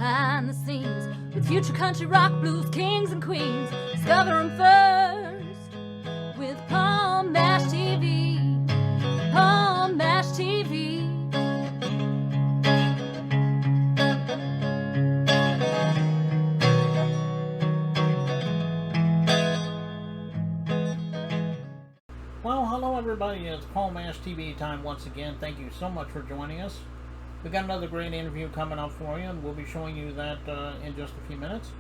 behind the scenes with future country rock blues kings and queens. Discover them first with Palm Mash TV. Palm Mash TV. Well, hello everybody, it's Palm Mash TV time once again. Thank you so much for joining us. We've got another great interview coming up for you, and we'll be showing you that in just a few minutes.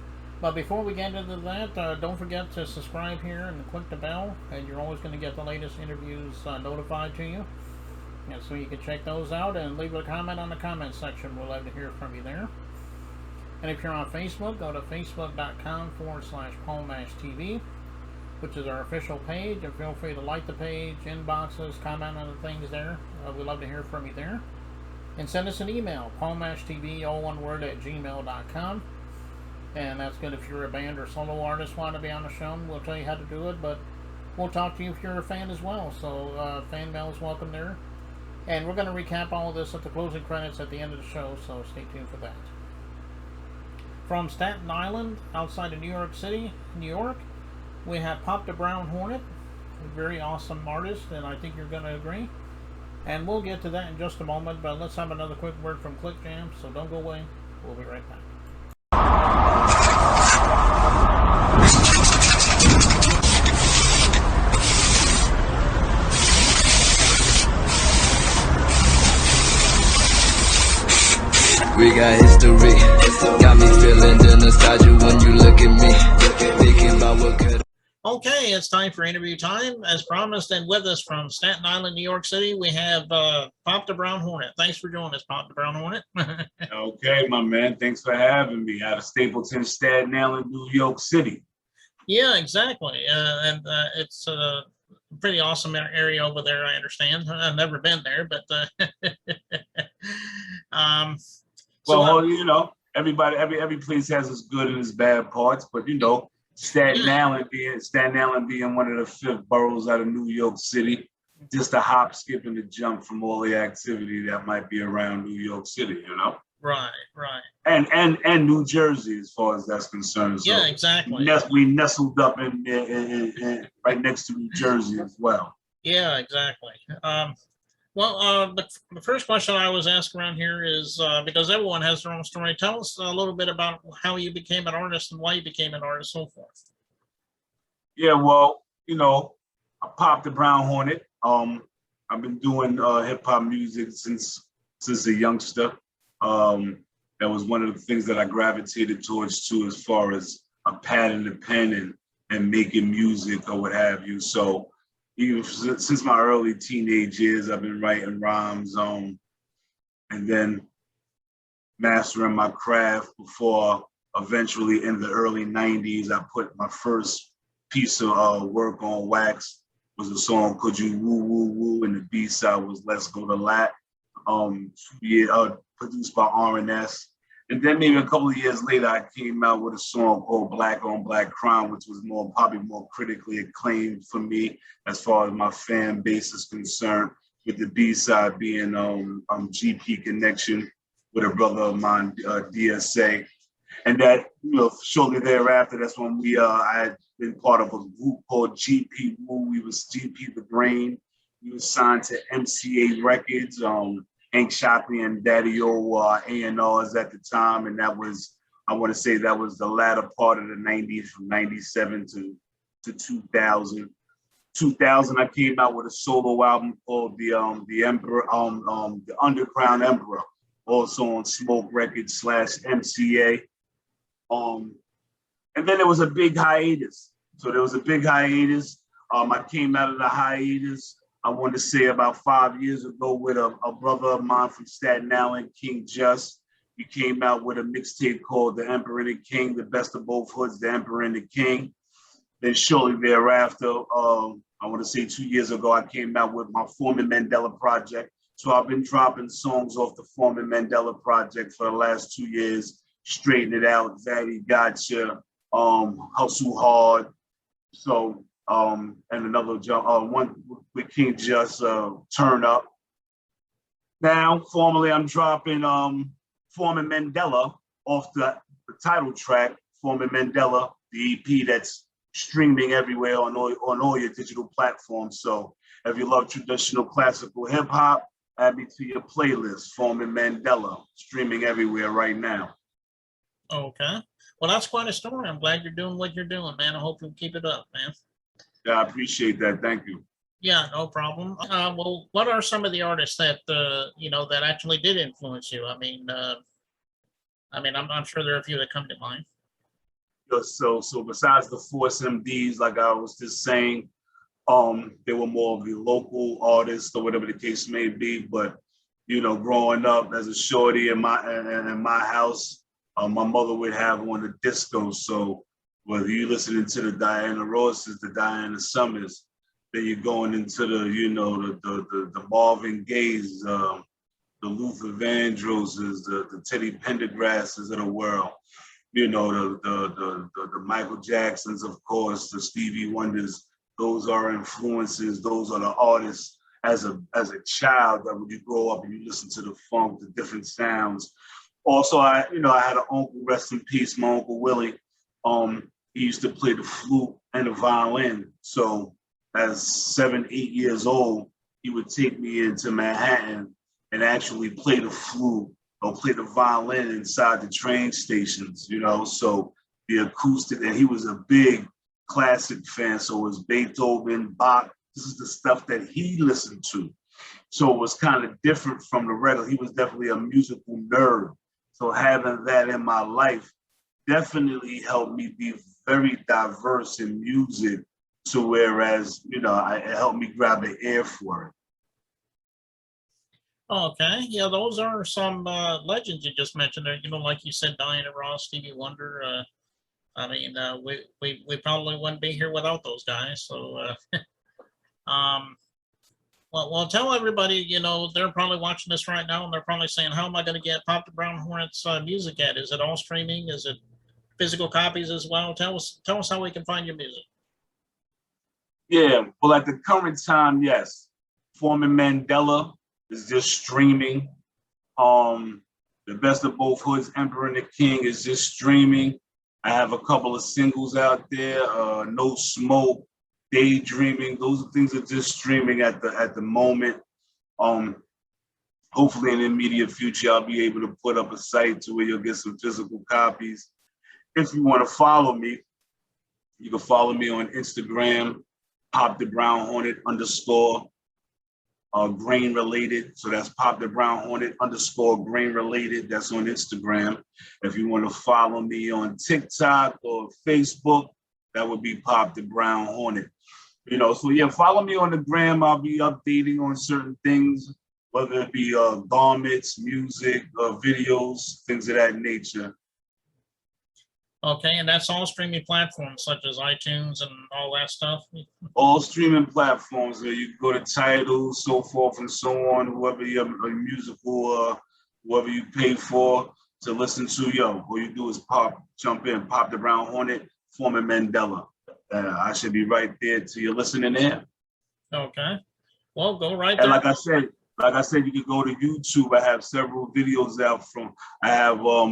But before we get into that, don't forget to subscribe here and click the bell, and you're always going to get the latest interviews notified to you. And so you can check those out and leave a comment on the comment section. We'll love to hear from you there. And if you're on Facebook, go to facebook.com/PalmMashTV, which is our official page, and feel free to like the page, inboxes, comment on the things there. We'd love to hear from you there. And send us an email, palmmashtv, all one word, @gmail.com. And that's good if you're a band or solo artist want to be on the show. We'll tell you how to do it, but we'll talk to you if you're a fan as well. So fan mail is welcome there. And we're going to recap all of this at the closing credits at the end of the show, so stay tuned for that. From Staten Island, outside of New York City, New York, we have Pop the Brown Hornet, a very awesome artist, and I think you're going to agree. And we'll get to that in just a moment, but let's have another quick word from Click Jam, so don't go away. We'll be right back. We got history, got me feeling the nostalgia when you look at me, thinking about what could. Okay, it's time for interview time. As promised, and with us from Staten Island, New York City, we have Pop the Brown Hornet. Thanks for joining us, Pop the Brown Hornet. Okay, my man. Thanks for having me out of Stapleton, Staten Island, New York City. Yeah, exactly. And it's a pretty awesome area over there, I understand. I've never been there, but well, you know, every place has its good and its bad parts, but you know, Staten Island being one of the fifth boroughs out of New York City, just a hop, skip, and a jump from all the activity that might be around New York City, you know. Right. And New Jersey, as far as that's concerned. So yeah, exactly. We nestled up in right next to New Jersey as well. Yeah, exactly. Well, the first question I always ask around here is, because everyone has their own story, tell us a little bit about how you became an artist and why you became an artist, so forth. Yeah, well, you know, I popped the Brown Hornet. I've been doing hip hop music since a youngster. That was one of the things that I gravitated towards too, as far as a pad and a pen and making music or what have you. So even since my early teenage years, I've been writing rhymes, and then mastering my craft before eventually in the early 90s, I put my first piece of work on wax. Was a song, Could You Woo Woo Woo, and the B-side was Let's Go to Lat, produced by R&S. And then maybe a couple of years later, I came out with a song called Black on Black Crime, which was probably more critically acclaimed for me as far as my fan base is concerned, with the B-side being GP Connection with a brother of mine, DSA. And that, you know, shortly thereafter, that's when I had been part of a group called GP Woo. We was GP The Brain. We was signed to MCA Records. Hank Shockley and Daddy-O A&Rs at the time, and that was, I want to say that was the latter part of the 90s, from 97 to 2000. 2000, I came out with a solo album called the Emperor, the Underground Emperor, also on Smoke Records /MCA. And then there was a big hiatus. So there was a big hiatus. I came out of the hiatus, I want to say about 5 years ago, with a brother of mine from Staten Island, King Just. He came out with a mixtape called The Emperor and the King, The Best of Both Hoods, The Emperor and the King. Then shortly thereafter, I want to say 2 years ago, I came out with my Foreman Mandela project. So I've been dropping songs off the Foreman Mandela project for the last 2 years. Straighten It Out, Zaddy Gotcha, Hustle Hard. So, and another one with King Just, Turn Up. Now, formally, I'm dropping Foreman Mandela off the title track, Foreman Mandela, the EP that's streaming everywhere on all your digital platforms. So if you love traditional classical hip hop, add me to your playlist, Foreman Mandela, streaming everywhere right now. Okay. Well, that's quite a story. I'm glad you're doing what you're doing, man. I hope you'll keep it up, man. Yeah, I appreciate that. Thank you. Yeah, no problem. Well, what are some of the artists that that actually did influence you? I'm sure there are a few that come to mind. So besides the Force MDs, like I was just saying, they were more of the local artists or whatever the case may be. But growing up as a shorty in my house, my mother would have on the disco. So whether you listening to the Diana Rosses, the Diana Summers, then you're going into the Marvin Gayes, the Luther Vandrosses, the Teddy Pendergrasses of the world. The Michael Jacksons, of course, the Stevie Wonders. Those are influences. Those are the artists as a child that when you grow up and you listen to the funk, the different sounds. Also, I had an uncle, rest in peace, my Uncle Willie. He used to play the flute and the violin. So as 7, 8 years old, he would take me into Manhattan and actually play the flute or play the violin inside the train stations, so the acoustic, and he was a big classic fan. So it was Beethoven, Bach. This is the stuff that he listened to. So it was kind of different from the regular. He was definitely a musical nerd. So having that in my life definitely helped me be very diverse in music, to whereas, it helped me grab an ear for it. Okay, yeah, those are some legends you just mentioned there. Like you said, Diana Ross, Stevie Wonder. We probably wouldn't be here without those guys. So, well, tell everybody. They're probably watching this right now, and they're probably saying, "How am I going to get Pop the Brown Hornets music at? Is it all streaming? Is it physical copies as well? Tell us how we can find your music." Yeah, well, at the current time, yes, Foreman Mandela is just streaming. The Best of Both Hoods, Emperor and the King is just streaming. I have a couple of singles out there, No Smoke, Daydreaming. Those things are just streaming at the moment. Hopefully in the immediate future, I'll be able to put up a site to where you'll get some physical copies. If you want to follow me, you can follow me on Instagram, Pop the Brown Hornet _ grain related. So that's Pop the Brown Hornet _ grain related. That's on Instagram. If you want to follow me on TikTok or Facebook, that would be Pop the Brown Hornet. So yeah, follow me on the gram. I'll be updating on certain things, whether it be garments, music, videos, things of that nature. Okay, and that's all streaming platforms such as iTunes and all that stuff? All streaming platforms. You can go to Tidal, so forth and so on, whoever your musical, whoever you pay for to listen to, all you do is jump in, Pop the Brown Hornet, Foreman Mandela. I should be right there to your listening in. Okay. Well, go right there. And like I said, you can go to YouTube. I have several videos out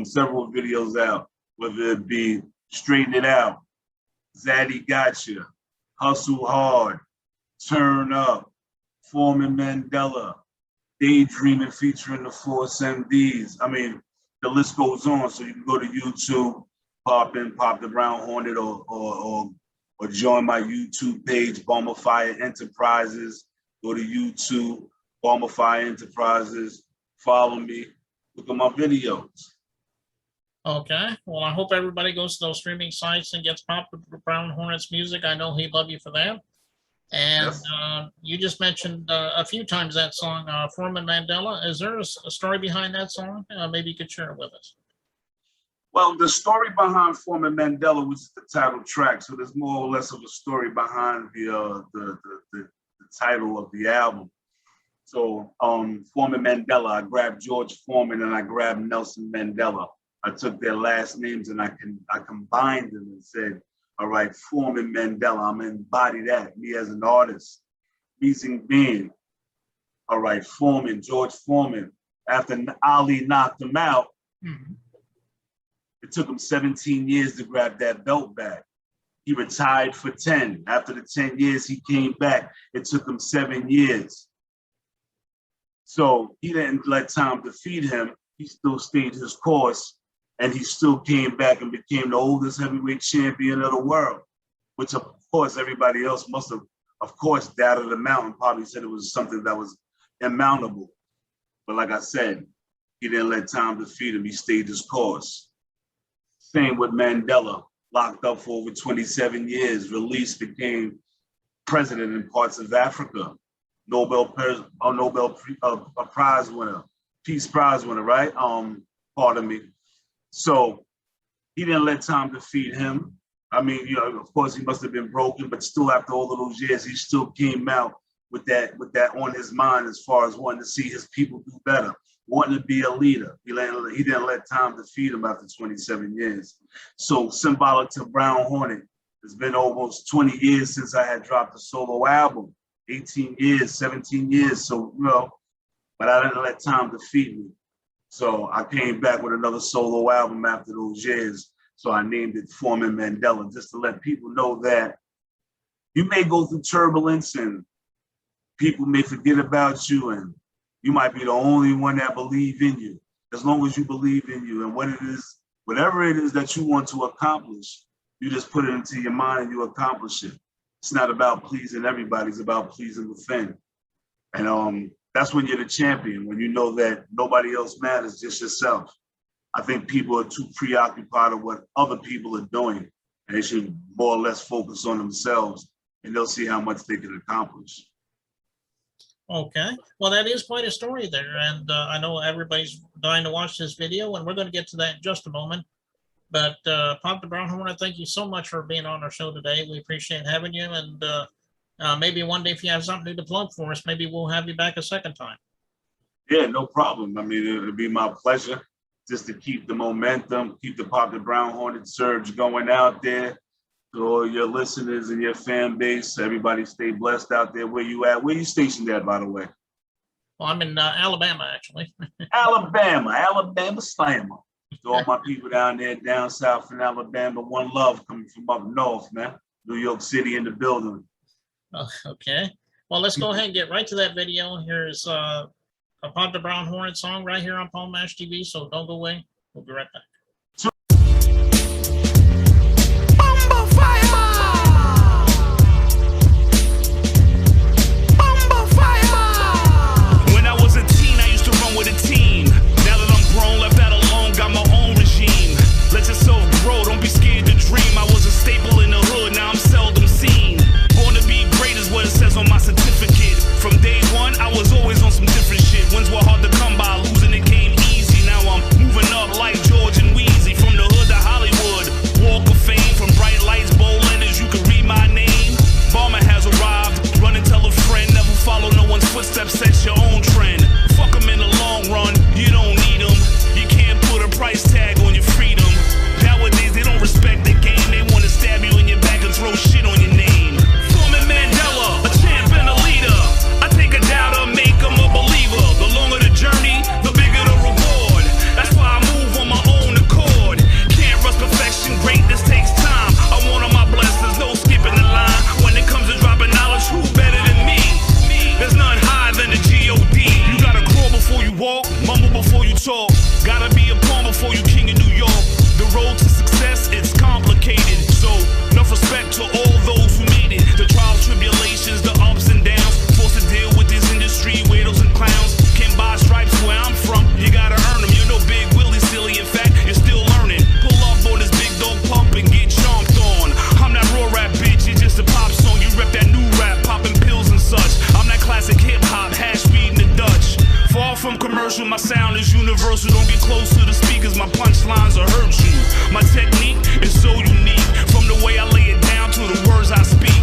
several videos out. Whether it be Straighten It Out, Zaddy Gotcha, Hustle Hard, Turn Up, Foreman Mandela, Daydreaming featuring the Force MDs. The list goes on. So you can go to YouTube, Pop the Brown Hornet, or join my YouTube page, Bomber Fire Enterprises. Go to YouTube, Bomber Fire Enterprises. Follow me. Look at my videos. Okay. Well, I hope everybody goes to those streaming sites and gets Pop the Brown Hornets music. I know he'd love you for that. And yes. You just mentioned a few times that song, Foreman Mandela. Is there a story behind that song? Maybe you could share it with us. Well, the story behind Foreman Mandela was the title track. So there's more or less of a story behind the title of the album. So Foreman Mandela, I grabbed George Foreman and I grabbed Nelson Mandela. I took their last names and I combined them and said, all right, Foreman Mandela, I'm gonna embody that, me as an artist. Amazing being. All right, Foreman, George Foreman. After Ali knocked him out, It took him 17 years to grab that belt back. He retired for 10. After the 10 years, he came back. It took him 7 years. So he didn't let time defeat him. He still stayed his course, and he still came back and became the oldest heavyweight champion of the world, which of course everybody else must have, of course, doubted him out and probably said it was something that was immountable. But like I said, he didn't let time defeat him. He stayed his course. Same with Mandela, locked up for over 27 years, released, became president in parts of Africa, Nobel Prize winner, Peace Prize winner, right? Pardon me. So he didn't let time defeat him. I mean, you know, of course he must have been broken, but still after all of those years, he still came out with that on his mind as far as wanting to see his people do better, wanting to be a leader. He didn't let time defeat him after 27 years. So symbolic to Brown Hornet, it's been almost 20 years since I had dropped a solo album, 18 years, 17 years. So, you know, but I didn't let time defeat me. So I came back with another solo album after those years. So I named it Foreman Mandela, just to let people know that you may go through turbulence and people may forget about you, and you might be the only one that believe in you. As long as you believe in you and what it is, whatever it is that you want to accomplish, you just put it into your mind and you accomplish it. It's not about pleasing everybody, it's about pleasing within. And that's when you're the champion, when you know that nobody else matters, just yourself. I think people are too preoccupied with what other people are doing, and they should more or less focus on themselves, and they'll see how much they can accomplish. Okay, well, that is quite a story there, and I know everybody's dying to watch this video, and we're going to get to that in just a moment. But Pop the Brown Hornet, thank you so much for being on our show today. We appreciate having you, and maybe one day if you have something to plug for us, maybe we'll have you back a second time. Yeah, no problem. I mean, it'll be my pleasure just to keep the momentum, keep the Pop the Brown Hornet surge going out there. To all your listeners and your fan base, everybody stay blessed out there. Where you at? Where you stationed at, by the way? Well, I'm in Alabama, actually. Alabama Slammer. To all my people down there, down south in Alabama, one love coming from up north, man. New York City in the building. Oh, okay. Well, let's go ahead and get right to that video. Here's a Pop the Brown Hornet song right here on Palm Mash TV, so don't go away. We'll be right back. With a team. Now that I'm grown, left out alone, got my own regime. Let yourself grow, don't be scared to dream. I was a staple in the hood, now I'm seldom seen. Born to be great is what it says on my certificate. From day one, I was always on some different shit. Wins were hard to come by, losing it came easy. Now I'm moving up like George and Wheezy. From the hood to Hollywood, walk of fame. From bright lights, bold letters, you can read my name. Bomber has arrived, run and tell a friend. Never follow no one's footsteps, set your own trend. Fuck them in the long run, you don't need them. You can't put a price tag on your freedom. Nowadays they don't respect the game. They want to stab you in your back and throw shit on your name. Foreman Mandela, a champ and a leader. I take a doubter, make him a believer. The longer the journey, the bigger the reward. That's why I move on my own accord. Can't rush perfection, greatness takes time. I want all my blessings, no skipping the line. When it comes to dropping knowledge, who better than me? There's none higher than the G.O.D. You gotta crawl before you walk, mumble before you talk. Gotta be a pawn before you king in New York. The road to success, it's complicated. So, enough respect to all those who made it. The trials, tribulations, the ups and downs. Forced to deal with this industry, weirdos and clowns. Can't buy stripes where I'm from, you gotta earn them. You're no Big Willie silly, in fact, you're still learning. Pull up on this big dog pump and get chomped on. I'm that raw rap bitch, it's just a pop song. You rep that new rap, popping pills and such. I'm that classic hip-hop, hash weed and the Dutch. Far from commercial, my sound is universal. Don't get close to the speakers, my punchlines will hurt you. My technique is so unique, from the way I lay it down to the words I speak.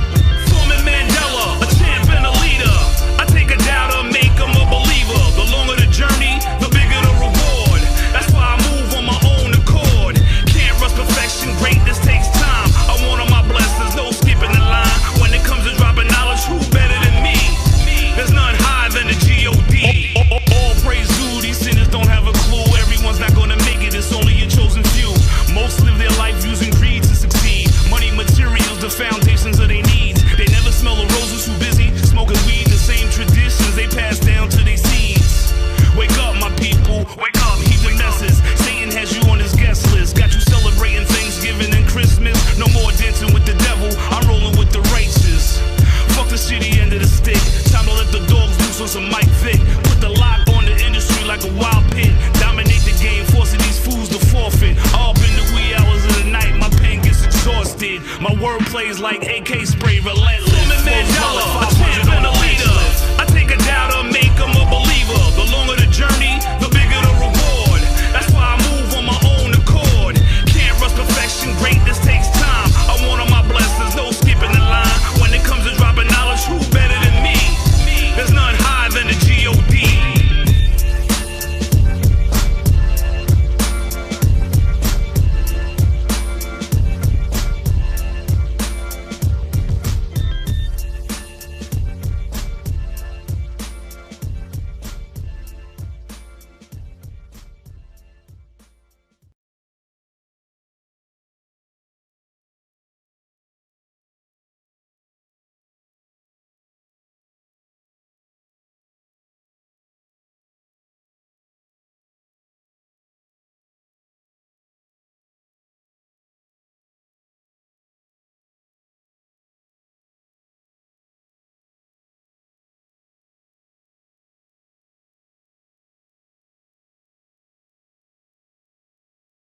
Foreman Mandela, a champ and a leader. I take a doubter, make him a believer. The longer the journey, the bigger the reward. That's why I move on my own accord. Can't rush perfection, greatness takes time. I want all my blessings, no skipping the line. When it comes to dropping knowledge, who better than me? There's none higher than the G.O.D. All praise due, these sinners don't have a clue. Everyone's not gonna make it, it's only your chosen few. like AK spray.